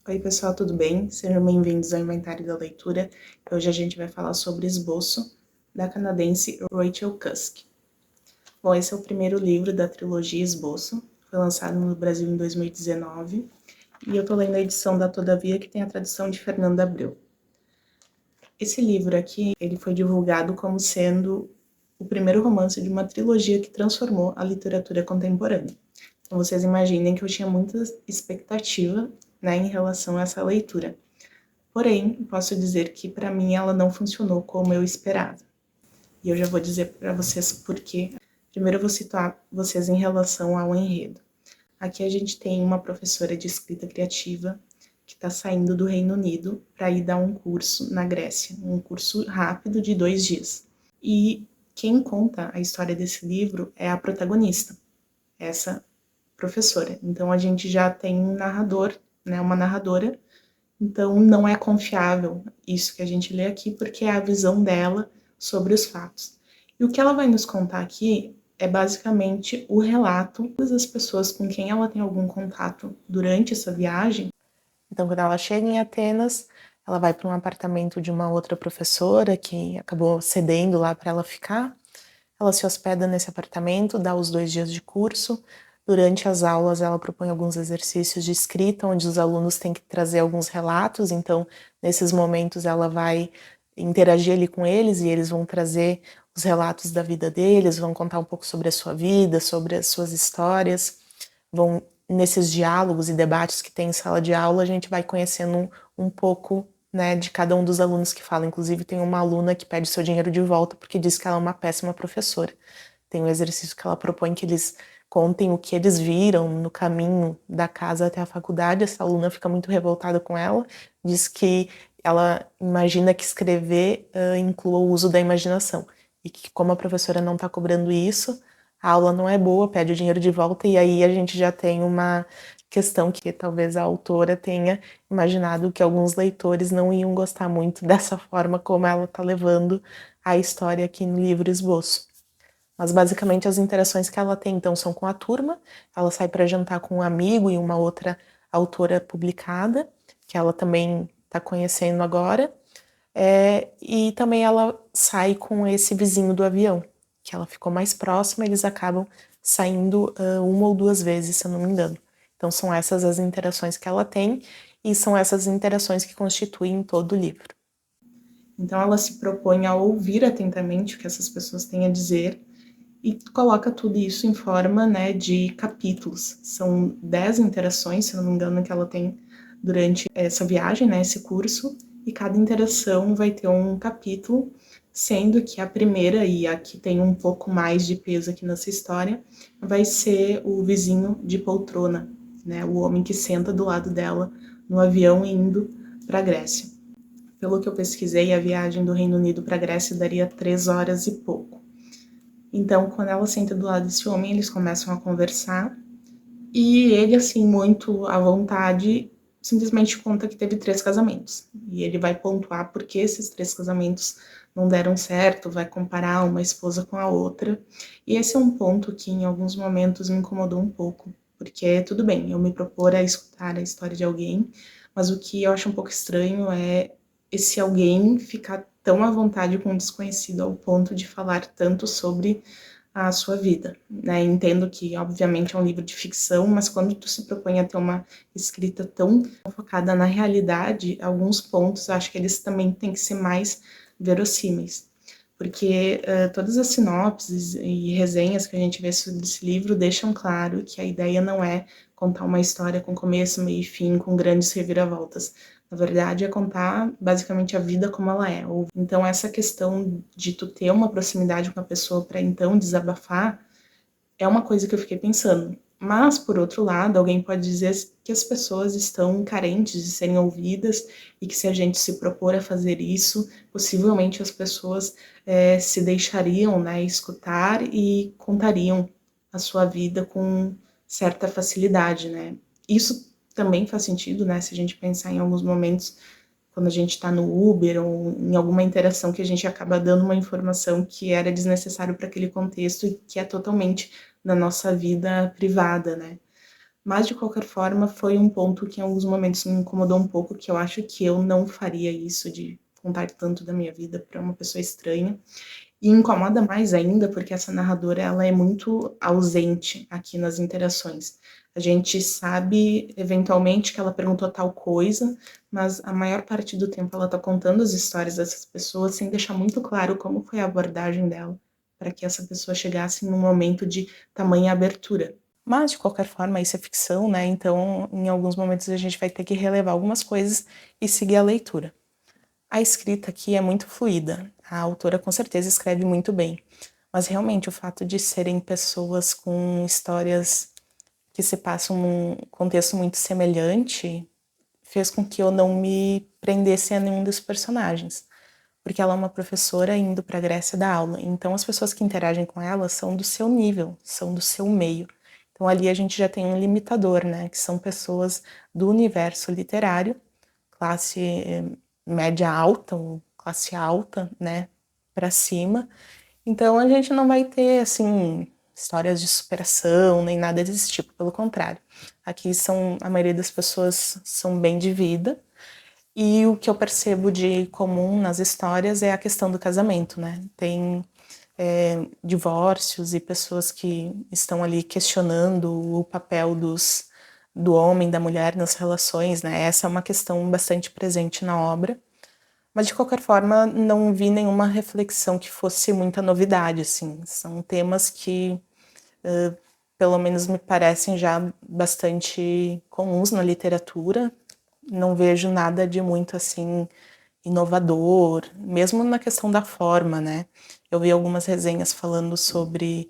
Oi pessoal, tudo bem? Sejam bem-vindos ao Inventário da Leitura. Hoje a gente vai falar sobre Esboço, da canadense Rachel Cusk. Bom, esse é o primeiro livro da trilogia Esboço, foi lançado no Brasil em 2019, e eu tô lendo a edição da Todavia, que tem a tradução de Fernanda Abreu. Esse livro aqui, ele foi divulgado como sendo o primeiro romance de uma trilogia que transformou a literatura contemporânea. Então vocês imaginem que eu tinha muita expectativa, né, em relação a essa leitura. Porém, posso dizer que para mim ela não funcionou como eu esperava. E eu já vou dizer para vocês por quê. Primeiro eu vou situar vocês em relação ao enredo. Aqui a gente tem uma professora de escrita criativa que está saindo do Reino Unido para ir dar um curso na Grécia, um curso rápido de 2 dias. E quem conta a história desse livro é a protagonista, essa professora. Então a gente já tem um narrador, né, uma narradora. Então, não é confiável isso que a gente lê aqui, porque é a visão dela sobre os fatos. E o que ela vai nos contar aqui é basicamente o relato das pessoas com quem ela tem algum contato durante essa viagem. Então, quando ela chega em Atenas, ela vai para um apartamento de uma outra professora que acabou cedendo lá para ela ficar. Ela se hospeda nesse apartamento, dá os 2 dias de curso. Durante as aulas, ela propõe alguns exercícios de escrita, onde os alunos têm que trazer alguns relatos. Então, nesses momentos, ela vai interagir ali com eles e eles vão trazer os relatos da vida deles, vão contar um pouco sobre a sua vida, sobre as suas histórias. Vão, nesses diálogos e debates que tem em sala de aula, a gente vai conhecendo um pouco, né, de cada um dos alunos que fala. Inclusive, tem uma aluna que pede seu dinheiro de volta porque diz que ela é uma péssima professora. Tem um exercício que ela propõe que eles contem o que eles viram no caminho da casa até a faculdade. Essa aluna fica muito revoltada com ela, diz que ela imagina que escrever inclua o uso da imaginação, e que como a professora não está cobrando isso, a aula não é boa, pede o dinheiro de volta, e aí a gente já tem uma questão que talvez a autora tenha imaginado que alguns leitores não iam gostar muito dessa forma como ela está levando a história aqui no livro Esboço. Mas basicamente as interações que ela tem então são com a turma, ela sai para jantar com um amigo e uma outra autora publicada, que ela também está conhecendo agora, e também ela sai com esse vizinho do avião, que ela ficou mais próxima, eles acabam saindo uma ou duas vezes, se eu não me engano. Então são essas as interações que ela tem, e são essas interações que constituem todo o livro. Então ela se propõe a ouvir atentamente o que essas pessoas têm a dizer, e coloca tudo isso em forma, né, de capítulos. São 10 interações, se não me engano, que ela tem durante essa viagem, né, esse curso, e cada interação vai ter um capítulo, sendo que a primeira, e a que tem um pouco mais de peso aqui nessa história, vai ser o vizinho de poltrona, né, o homem que senta do lado dela no avião indo para a Grécia. Pelo que eu pesquisei, a viagem do Reino Unido para a Grécia daria 3 horas e pouco. Então, quando ela senta do lado desse homem, eles começam a conversar, e ele, assim, muito à vontade, simplesmente conta que teve 3 casamentos. E ele vai pontuar por que esses 3 casamentos não deram certo, vai comparar uma esposa com a outra. E esse é um ponto que em alguns momentos me incomodou um pouco, porque tudo bem, eu me propor a escutar a história de alguém, mas o que eu acho um pouco estranho é esse alguém ficar tão à vontade com um desconhecido ao ponto de falar tanto sobre a sua vida, né? Entendo que, obviamente, é um livro de ficção, mas quando tu se propõe a ter uma escrita tão focada na realidade, alguns pontos acho que eles também têm que ser mais verossímeis. Porque todas as sinopses e resenhas que a gente vê sobre esse livro deixam claro que a ideia não é contar uma história com começo, meio e fim, com grandes reviravoltas. Na verdade, é contar basicamente a vida como ela é. Então, essa questão de tu ter uma proximidade com a pessoa para então desabafar é uma coisa que eu fiquei pensando. Mas, por outro lado, alguém pode dizer que as pessoas estão carentes de serem ouvidas e que se a gente se propor a fazer isso, possivelmente as pessoas se deixariam, né, escutar e contariam a sua vida com certa facilidade, né? Isso também faz sentido, né, se a gente pensar em alguns momentos quando a gente está no Uber ou em alguma interação que a gente acaba dando uma informação que era desnecessário para aquele contexto e que é totalmente na nossa vida privada, né? Mas, de qualquer forma, foi um ponto que em alguns momentos me incomodou um pouco, que eu acho que eu não faria isso, de contar tanto da minha vida para uma pessoa estranha. E incomoda mais ainda porque essa narradora ela é muito ausente aqui nas interações. A gente sabe eventualmente que ela perguntou tal coisa, mas a maior parte do tempo ela está contando as histórias dessas pessoas sem deixar muito claro como foi a abordagem dela, para que essa pessoa chegasse num momento de tamanha abertura. Mas, de qualquer forma, isso é ficção, né? Então, em alguns momentos a gente vai ter que relevar algumas coisas e seguir a leitura. A escrita aqui é muito fluida, a autora com certeza escreve muito bem, mas realmente o fato de serem pessoas com histórias que se passam num contexto muito semelhante fez com que eu não me prendesse a nenhum dos personagens, porque ela é uma professora indo para a Grécia dar aula, então as pessoas que interagem com ela são do seu nível, são do seu meio. Então ali a gente já tem um limitador, né, que são pessoas do universo literário, classe média alta ou classe alta, né, para cima. Então a gente não vai ter assim histórias de superação nem nada desse tipo, pelo contrário. Aqui a maioria das pessoas são bem de vida. E o que eu percebo de comum nas histórias é a questão do casamento, né? Tem divórcios e pessoas que estão ali questionando o papel do homem, da mulher nas relações, né? Essa é uma questão bastante presente na obra. Mas, de qualquer forma, não vi nenhuma reflexão que fosse muita novidade, assim. São temas que, pelo menos, me parecem já bastante comuns na literatura. Não vejo nada de muito, assim, inovador, mesmo na questão da forma, né? Eu vi algumas resenhas falando sobre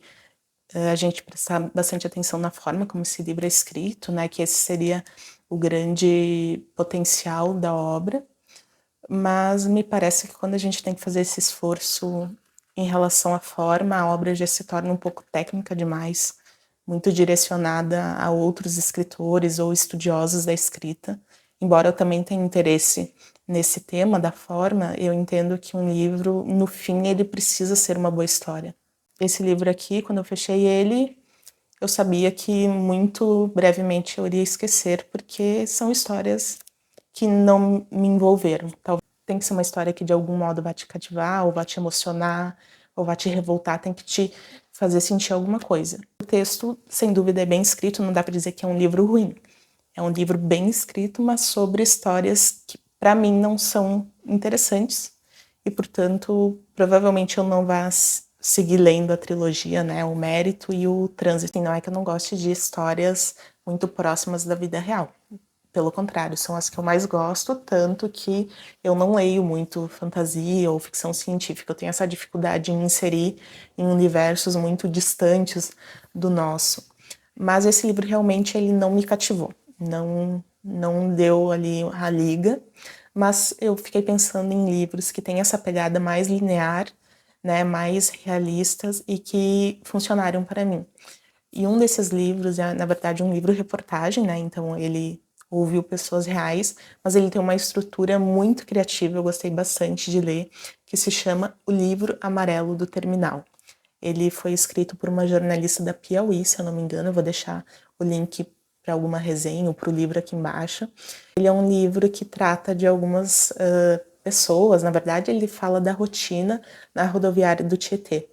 a gente prestar bastante atenção na forma como esse livro é escrito, né? Que esse seria o grande potencial da obra. Mas me parece que quando a gente tem que fazer esse esforço em relação à forma, a obra já se torna um pouco técnica demais, muito direcionada a outros escritores ou estudiosos da escrita. Embora eu também tenha interesse nesse tema da forma, eu entendo que um livro, no fim, ele precisa ser uma boa história. Esse livro aqui, quando eu fechei ele, eu sabia que muito brevemente eu iria esquecer, porque são histórias que não me envolveram. Talvez tem que ser uma história que de algum modo vai te cativar, ou vai te emocionar, ou vai te revoltar, tem que te fazer sentir alguma coisa. O texto, sem dúvida, é bem escrito, não dá para dizer que é um livro ruim. É um livro bem escrito, mas sobre histórias que, para mim, não são interessantes, e, portanto, provavelmente eu não vá seguir lendo a trilogia, né, o Mérito e o Trânsito. E não é que eu não goste de histórias muito próximas da vida real. Pelo contrário, são as que eu mais gosto, tanto que eu não leio muito fantasia ou ficção científica. Eu tenho essa dificuldade em inserir em universos muito distantes do nosso. Mas esse livro realmente ele não me cativou, não deu ali a liga, mas eu fiquei pensando em livros que têm essa pegada mais linear, né, mais realistas e que funcionaram para mim. E um desses livros é, na verdade, um livro-reportagem, né? Então ele ouviu pessoas reais, mas ele tem uma estrutura muito criativa, eu gostei bastante de ler, que se chama O Livro Amarelo do Terminal. Ele foi escrito por uma jornalista da Piauí, se eu não me engano, eu vou deixar o link para alguma resenha ou para o livro aqui embaixo. Ele é um livro que trata de algumas pessoas, na verdade ele fala da rotina na rodoviária do Tietê.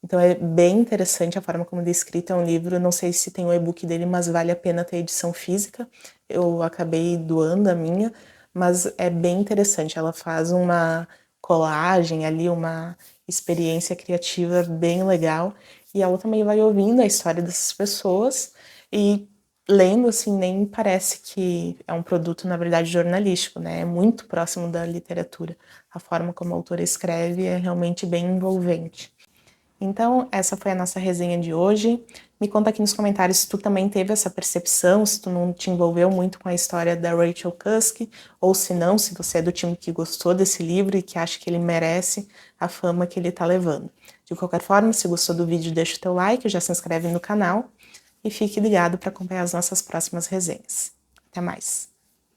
Então é bem interessante a forma como ele é escrito, é um livro, não sei se tem o e-book dele, mas vale a pena ter a edição física, eu acabei doando a minha, mas é bem interessante, ela faz uma colagem ali, uma experiência criativa bem legal, e ela também vai ouvindo a história dessas pessoas e lendo, assim, nem parece que é um produto, na verdade, jornalístico, né? É muito próximo da literatura. A forma como a autora escreve é realmente bem envolvente. Então, essa foi a nossa resenha de hoje. Me conta aqui nos comentários se tu também teve essa percepção, se tu não te envolveu muito com a história da Rachel Cusk, ou se não, se você é do time que gostou desse livro e que acha que ele merece a fama que ele está levando. De qualquer forma, se gostou do vídeo, deixa o teu like, já se inscreve no canal e fique ligado para acompanhar as nossas próximas resenhas. Até mais!